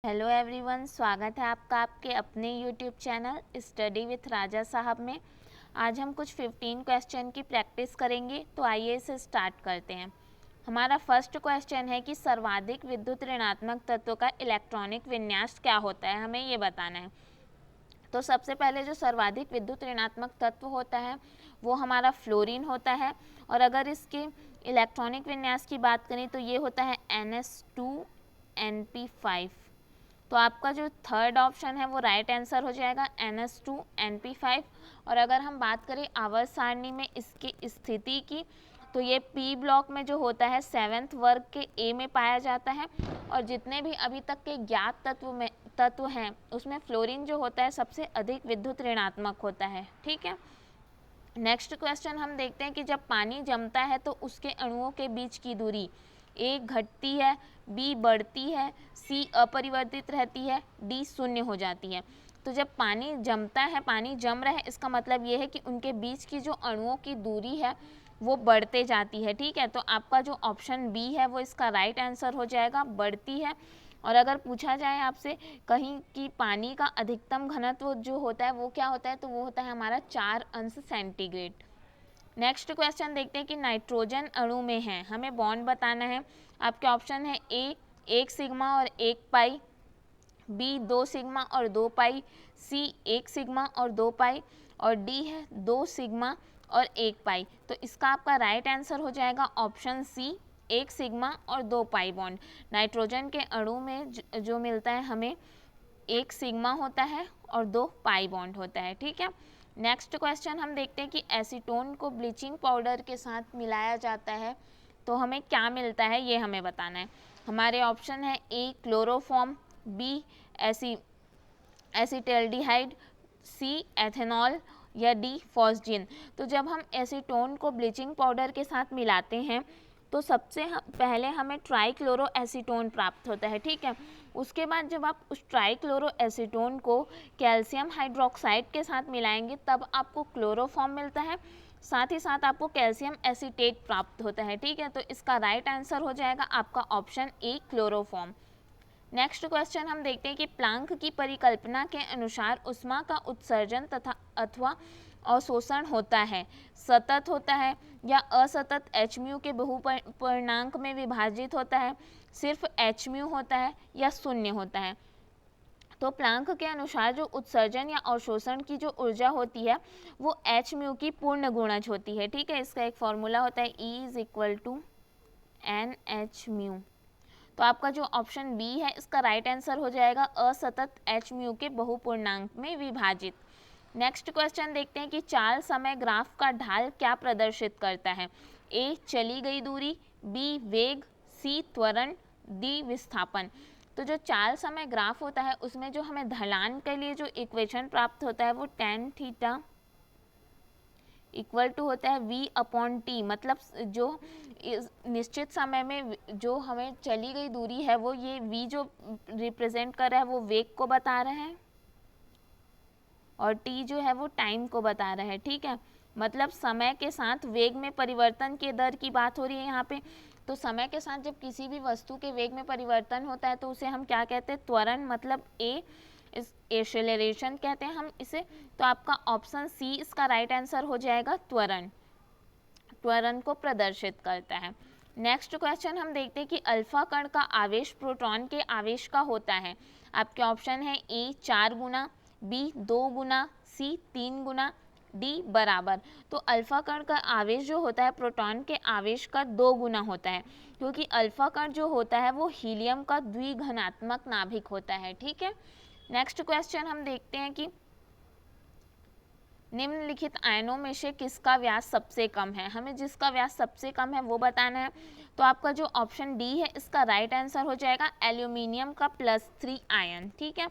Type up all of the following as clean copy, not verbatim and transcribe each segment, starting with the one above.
Hello everyone, स्वागत है आपका आपके अपने यूट्यूब चैनल स्टडी विथ राजा साहब में। आज हम कुछ 15 क्वेश्चन की प्रैक्टिस करेंगे, तो आइए इसे स्टार्ट करते हैं। हमारा फर्स्ट क्वेश्चन है कि सर्वाधिक विद्युत ऋणात्मक तत्व का इलेक्ट्रॉनिक विन्यास क्या होता है, हमें ये बताना है। तो सबसे पहले जो सर्वाधिक विद्युत ऋणात्मक तत्व होता है वो हमारा फ्लोरीन होता है, और अगर इसके इलेक्ट्रॉनिक विन्यास की बात करें तो ये होता है NS2Np5। तो आपका जो थर्ड ऑप्शन है वो राइट आंसर हो जाएगा NS2Np5। और अगर हम बात करें आवर्त सारणी में इसकी स्थिति की, तो ये पी ब्लॉक में जो होता है 7वें वर्ग के ए में पाया जाता है, और जितने भी अभी तक के ज्ञात तत्व हैं उसमें फ्लोरीन जो होता है सबसे अधिक विद्युत ऋणात्मक होता है। ठीक है, नेक्स्ट क्वेश्चन हम देखते हैं कि जब पानी जमता है तो उसके अणुओं के बीच की दूरी ए घटती है, बी बढ़ती है, सी अपरिवर्तित रहती है, डी शून्य हो जाती है। तो जब पानी जमता है, पानी जम रहा है, इसका मतलब ये है कि उनके बीच की जो अणुओं की दूरी है वो बढ़ते जाती है। ठीक है, तो आपका जो ऑप्शन बी है वो इसका राइट आंसर हो जाएगा, बढ़ती है। और अगर पूछा जाए आपसे कहीं कि पानी का अधिकतम घनत्व जो होता है वो क्या होता है, तो वो होता है हमारा 4 अंश सेंटीग्रेड। नेक्स्ट क्वेश्चन देखते हैं कि नाइट्रोजन अणु में है, हमें बॉन्ड बताना है। आपके ऑप्शन है ए 1 सिग्मा और 1 पाई, बी 2 सिग्मा और 2 पाई, सी 1 सिग्मा और 2 पाई, और डी है 2 सिग्मा और 1 पाई। तो इसका आपका राइट आंसर हो जाएगा ऑप्शन सी 1 सिग्मा और 2 पाई बॉन्ड। नाइट्रोजन के अणु में जो मिलता है हमें 1 सिग्मा होता है और 2 पाई बॉन्ड होता है। ठीक है, नेक्स्ट क्वेश्चन हम देखते हैं कि एसीटोन को ब्लीचिंग पाउडर के साथ मिलाया जाता है तो हमें क्या मिलता है, ये हमें बताना है। हमारे ऑप्शन है ए क्लोरोफॉर्म, बी एसिटल्डिहाइड, सी एथेनॉल, या डी फॉस्जीन। तो जब हम एसीटोन को ब्लीचिंग पाउडर के साथ मिलाते हैं तो सबसे पहले हमें ट्राइक्लोरो एसीटोन प्राप्त होता है। ठीक है, उसके बाद जब आप उस ट्राइक्लोरो एसीटोन को कैल्शियम हाइड्रोक्साइड के साथ मिलाएंगे तब आपको क्लोरोफॉर्म मिलता है, साथ ही साथ आपको कैल्शियम एसीटेट प्राप्त होता है। ठीक है, तो इसका राइट आंसर हो जाएगा आपका option A chloroform. Next question हम देखते हैं कि प्लांक की परिकल्पना के अनुसार ऊष्मा का उत्सर्जन तथा अथवा अवशोषण होता है, सतत होता है या असतत एच म्यू के बहुपूर्णांक में विभाजित होता है, सिर्फ एच म्यू होता है या शून्य होता है। तो प्लांक के अनुसार जो उत्सर्जन या अवशोषण की जो ऊर्जा होती है वो एच म्यू की पूर्ण गुणज होती है। ठीक है, इसका एक फॉर्मूला होता है E = NH म्यू। तो आपका जो ऑप्शन बी है इसका राइट आंसर हो जाएगा असतत एच म्यू के बहुपूर्णांक में विभाजित। नेक्स्ट क्वेश्चन देखते हैं कि चाल समय ग्राफ का ढाल क्या प्रदर्शित करता है। ए चली गई दूरी, बी वेग, सी त्वरण, डी विस्थापन। तो जो चाल समय ग्राफ होता है उसमें जो हमें ढलान के लिए जो इक्वेशन प्राप्त होता है वो tan थीटा इक्वल टू होता है V/T। मतलब जो निश्चित समय में जो हमें चली गई दूरी है वो ये V जो रिप्रेजेंट कर रहा है वो वेग को बता रहा है, और T जो है वो टाइम को बता रहा है। ठीक है, मतलब समय के साथ वेग में परिवर्तन के दर की बात हो रही है यहाँ पे। तो समय के साथ जब किसी भी वस्तु के वेग में परिवर्तन होता है तो उसे हम क्या कहते हैं, त्वरण, मतलब इस एक्सेलरेशन कहते हैं हम इसे। तो आपका ऑप्शन सी इसका राइट आंसर हो जाएगा, त्वरण। त्वरण को प्रदर्शित करता है। नेक्स्ट क्वेश्चन हम देखते हैं कि अल्फा कण का आवेश प्रोटॉन के आवेश का होता है। आपके ऑप्शन है ए 4 गुना, बी 2 गुना, सी 3 गुना, डी बराबर। तो अल्फा कण का आवेश जो होता है प्रोटॉन के आवेश का 2 गुना होता है, क्योंकि अल्फा कण जो होता है वो हीलियम का द्विघनात्मक नाभिक होता है। ठीक है, नेक्स्ट क्वेश्चन हम देखते हैं कि निम्नलिखित आयनों में से किसका व्यास सबसे कम है, हमें जिसका व्यास सबसे कम है वो बताना है। तो आपका जो ऑप्शन डी है इसका राइट आंसर हो जाएगा एल्यूमिनियम का +3 आयन। ठीक है,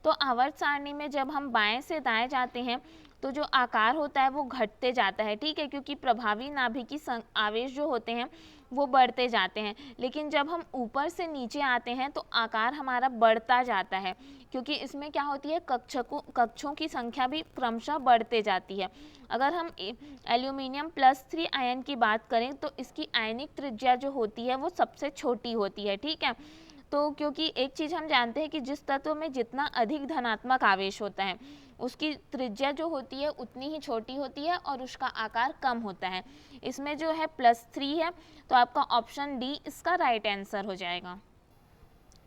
तो आवर्त सारणी में जब हम बाएं से दाएं जाते हैं तो जो आकार होता है वो घटते जाता है। ठीक है, क्योंकि प्रभावी नाभिकी आवेश जो होते हैं वो बढ़ते जाते हैं, लेकिन जब हम ऊपर से नीचे आते हैं तो आकार हमारा बढ़ता जाता है, क्योंकि इसमें क्या होती है, कक्षों की संख्या भी क्रमशः बढ़ते जाती है। अगर हम एल्यूमिनियम +3 आयन की बात करें तो इसकी आयनिक त्रिज्या जो होती है वो सबसे छोटी होती है। ठीक है, तो क्योंकि एक चीज़ हम जानते हैं कि जिस तत्व में जितना अधिक धनात्मक आवेश होता है उसकी त्रिज्या जो होती है उतनी ही छोटी होती है और उसका आकार कम होता है। इसमें जो है +3 है, तो आपका ऑप्शन डी इसका राइट आंसर हो जाएगा।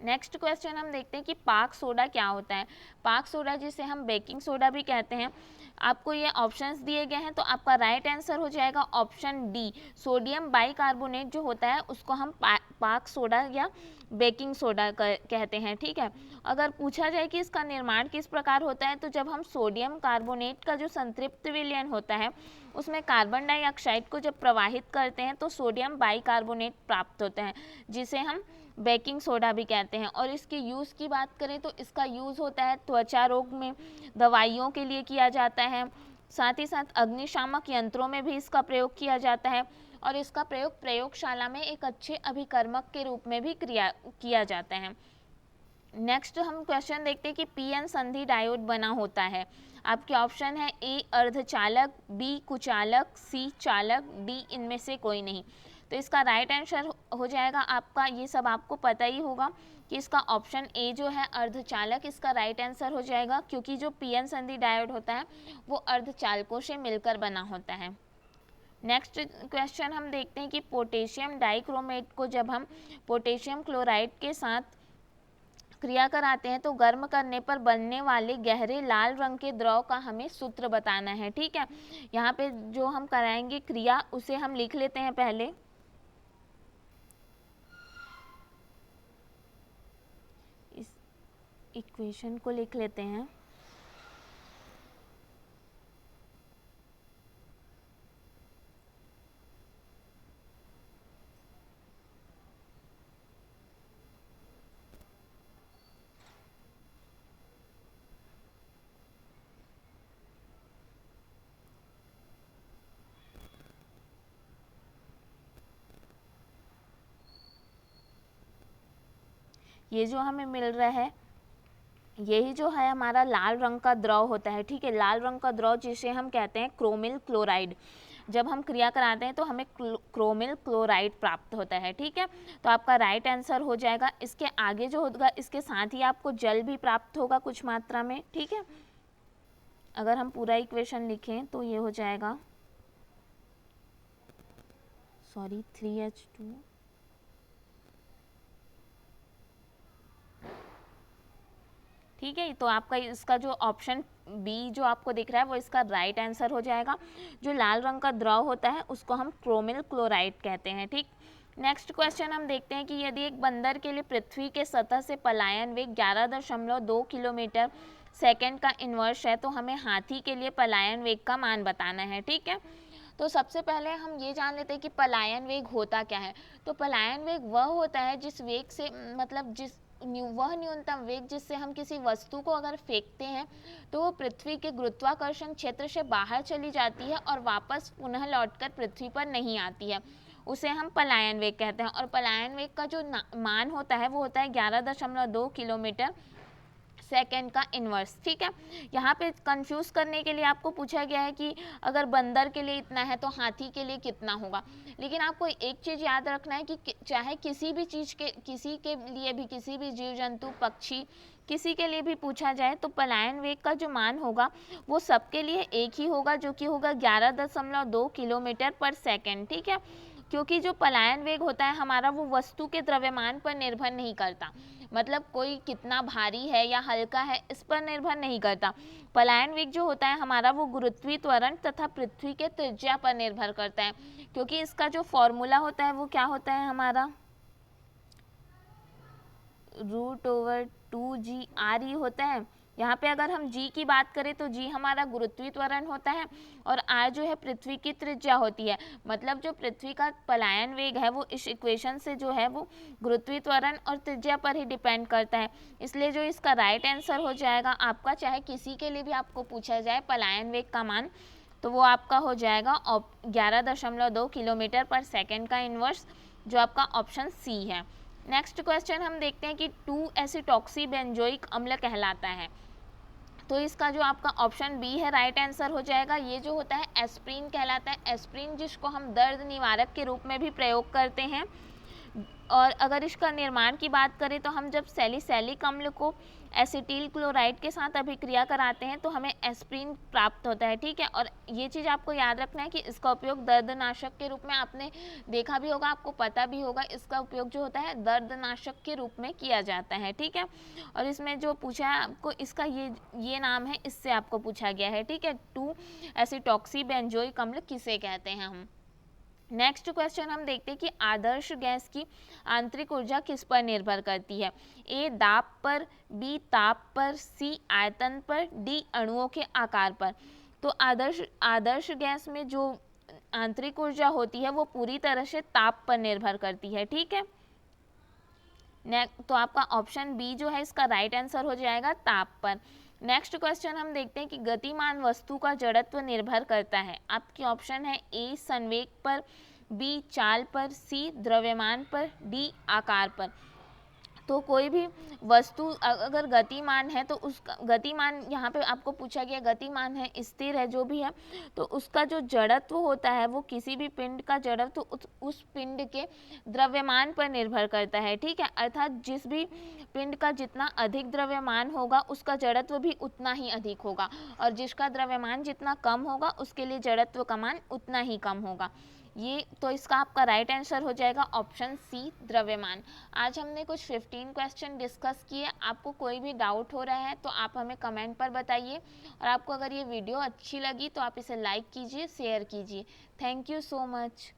नेक्स्ट क्वेश्चन हम देखते हैं कि पाक सोडा क्या होता है। पाक सोडा जिसे हम बेकिंग सोडा भी कहते हैं, आपको ये ऑप्शंस दिए गए हैं, तो आपका राइट आंसर हो जाएगा ऑप्शन डी। सोडियम बाइकार्बोनेट जो होता है उसको हम पाक सोडा या बेकिंग सोडा कहते हैं, ठीक है। अगर पूछा जाए कि इसका निर्माण किस प्रकार होता है, तो जब हम सोडियम कार्बोनेट का जो संतृप्त विलयन होता है उसमें कार्बन डाइऑक्साइड को जब प्रवाहित करते हैं तो सोडियम बाइकार्बोनेट प्राप्त होता है, जिसे हम बेकिंग सोडा भी कहते हैं। और इसके यूज़ की बात करें तो इसका यूज़ होता है त्वचा रोग में, दवाइयों के लिए किया जाता है, साथ ही साथ अग्निशामक यंत्रों में भी इसका प्रयोग किया जाता है और इसका प्रयोग प्रयोगशाला में एक अच्छे अभिकर्मक के रूप में भी किया जाता है। नेक्स्ट हम क्वेश्चन देखते हैं कि पीएन संधि डायोड बना होता है। आपके ऑप्शन है ए अर्धचालक, बी कुचालक, सी चालक, डी इनमें से कोई नहीं। तो इसका राइट आंसर हो जाएगा आपका, ये सब आपको पता ही होगा कि इसका ऑप्शन ए जो है अर्धचालक इसका राइट आंसर हो जाएगा, क्योंकि जो पीएन संधि डायोड होता है वो अर्धचालकों से मिलकर बना होता है। नेक्स्ट क्वेश्चन हम देखते हैं कि पोटेशियम डाइक्रोमेट को जब हम पोटेशियम क्लोराइड के साथ क्रिया कराते हैं तो गर्म करने पर बनने वाले गहरे लाल रंग के द्रव का हमें सूत्र बताना है, ठीक है। यहाँ पे जो हम कराएंगे क्रिया उसे हम लिख लेते हैं पहले। इस इक्वेशन को लिख लेते हैं। ये जो हमें मिल रहा है यही जो है हमारा लाल रंग का द्रव होता है, ठीक है। लाल रंग का द्रव जिसे हम कहते हैं क्रोमिल क्लोराइड, जब हम क्रिया कराते हैं तो हमें क्रोमिल क्लोराइड प्राप्त होता है, ठीक है। तो आपका राइट आंसर हो जाएगा। इसके आगे जो होगा इसके साथ ही आपको जल भी प्राप्त होगा कुछ मात्रा में, ठीक है। अगर हम पूरा इक्वेशन लिखें तो ये हो जाएगा 3H2 ठीक है। तो आपका इसका जो ऑप्शन बी जो आपको दिख रहा है वो इसका राइट आंसर हो जाएगा। जो लाल रंग का द्रव होता है उसको हम क्रोमिल क्लोराइड कहते हैं, ठीक। नेक्स्ट क्वेश्चन हम देखते हैं कि यदि एक बंदर के लिए पृथ्वी के सतह से पलायन वेग 11.2 किलोमीटर सेकेंड का इन्वर्स है, तो हमें हाथी के लिए पलायन वेग का मान बताना है, ठीक है। तो सबसे पहले हम ये जान लेते हैं कि पलायन वेग होता क्या है। तो पलायन वेग वह होता है जिस वेग से मतलब वह न्यूनतम वेग जिससे हम किसी वस्तु को अगर फेंकते हैं तो वो पृथ्वी के गुरुत्वाकर्षण क्षेत्र से बाहर चली जाती है और वापस पुनः लौटकर पृथ्वी पर नहीं आती है, उसे हम पलायन वेग कहते हैं। और पलायन वेग का जो मान होता है वो होता है 11.2 किलोमीटर सेकेंड का इन्वर्स, ठीक है। यहाँ पे कंफ्यूज करने के लिए आपको पूछा गया है कि अगर बंदर के लिए इतना है तो हाथी के लिए कितना होगा। लेकिन आपको एक चीज़ याद रखना है कि चाहे किसी भी चीज़ के किसी के लिए भी किसी भी जीव जंतु पक्षी किसी के लिए भी पूछा जाए तो पलायन वेग का जो मान होगा वो सबके लिए एक ही होगा, जो कि होगा 11.2 किलोमीटर पर सेकेंड, ठीक है। क्योंकि जो पलायन वेग होता है हमारा वो वस्तु के द्रव्यमान पर निर्भर नहीं करता, मतलब कोई कितना भारी है या हल्का है इस पर निर्भर नहीं करता। पलायन वेग जो होता है हमारा वो गुरुत्वीय त्वरण तथा पृथ्वी के त्रिज्या पर निर्भर करता है, क्योंकि इसका जो फॉर्मूला होता है वो क्या होता है हमारा √2g r होता है। यहाँ पे अगर हम g की बात करें तो g हमारा गुरुत्वीय त्वरण होता है और r जो है पृथ्वी की त्रिज्या होती है। मतलब जो पृथ्वी का पलायन वेग है वो इस इक्वेशन से जो है वो गुरुत्वीय त्वरण और त्रिज्या पर ही डिपेंड करता है। इसलिए जो इसका राइट आंसर हो जाएगा आपका, चाहे किसी के लिए भी आपको पूछा जाए पलायन वेग का मान, तो वो आपका हो जाएगा 11.2 किलोमीटर पर सेकेंड का इन्वर्स, जो आपका ऑप्शन सी है। नेक्स्ट क्वेश्चन हम देखते हैं कि 2-एसिटॉक्सी बेंजोइक अम्ल कहलाता है, तो इसका जो आपका ऑप्शन बी है राइट आंसर हो जाएगा। ये जो होता है एस्प्रिन कहलाता है। एस्प्रिन जिसको हम दर्द निवारक के रूप में भी प्रयोग करते हैं, और अगर इसका निर्माण की बात करें तो हम जब सैलिसिलिक अम्ल को एसिटिल क्लोराइड के साथ अभिक्रिया कराते हैं तो हमें एस्प्रिन प्राप्त होता है, ठीक है। और ये चीज़ आपको याद रखना है कि इसका उपयोग दर्दनाशक के रूप में आपने देखा भी होगा, आपको पता भी होगा, इसका उपयोग जो होता है दर्दनाशक के रूप में किया जाता है, ठीक है। और इसमें जो पूछा है आपको, इसका ये नाम है, इससे आपको पूछा गया है, ठीक है। 2 एसिटॉक्सी बेंजोइक अम्ल किसे कहते हैं हम। नेक्स्ट क्वेश्चन हम देखते हैं कि आदर्श गैस की आंतरिक ऊर्जा किस पर निर्भर करती है। ए दाब पर, बी ताप पर, सी आयतन पर, डी अणुओं के आकार पर। तो आदर्श गैस में जो आंतरिक ऊर्जा होती है वो पूरी तरह से ताप पर निर्भर करती है, ठीक है। तो आपका ऑप्शन बी जो है इसका राइट आंसर हो जाएगा, ताप पर। नेक्स्ट क्वेश्चन हम देखते हैं कि गतिमान वस्तु का जड़त्व निर्भर करता है। आपकी ऑप्शन है ए संवेग पर, बी चाल पर, सी द्रव्यमान पर, डी आकार पर। तो कोई भी वस्तु अगर गतिमान है तो उसका गतिमान, यहाँ पे आपको पूछा गया गतिमान है, स्थिर है, जो भी है, तो उसका जो जड़त्व होता है वो किसी भी पिंड का जड़त्व उस पिंड के द्रव्यमान पर निर्भर करता है, ठीक है। अर्थात जिस भी पिंड का जितना अधिक द्रव्यमान होगा उसका जड़त्व भी उतना ही अधिक होगा, और जिसका द्रव्यमान जितना कम होगा उसके लिए जड़त्व का मान उतना ही कम होगा। ये तो इसका आपका राइट आंसर हो जाएगा ऑप्शन सी, द्रव्यमान। आज हमने कुछ 15 क्वेश्चन डिस्कस किए। आपको कोई भी डाउट हो रहा है तो आप हमें कमेंट पर बताइए, और आपको अगर ये वीडियो अच्छी लगी तो आप इसे लाइक कीजिए, शेयर कीजिए। Thank you so much.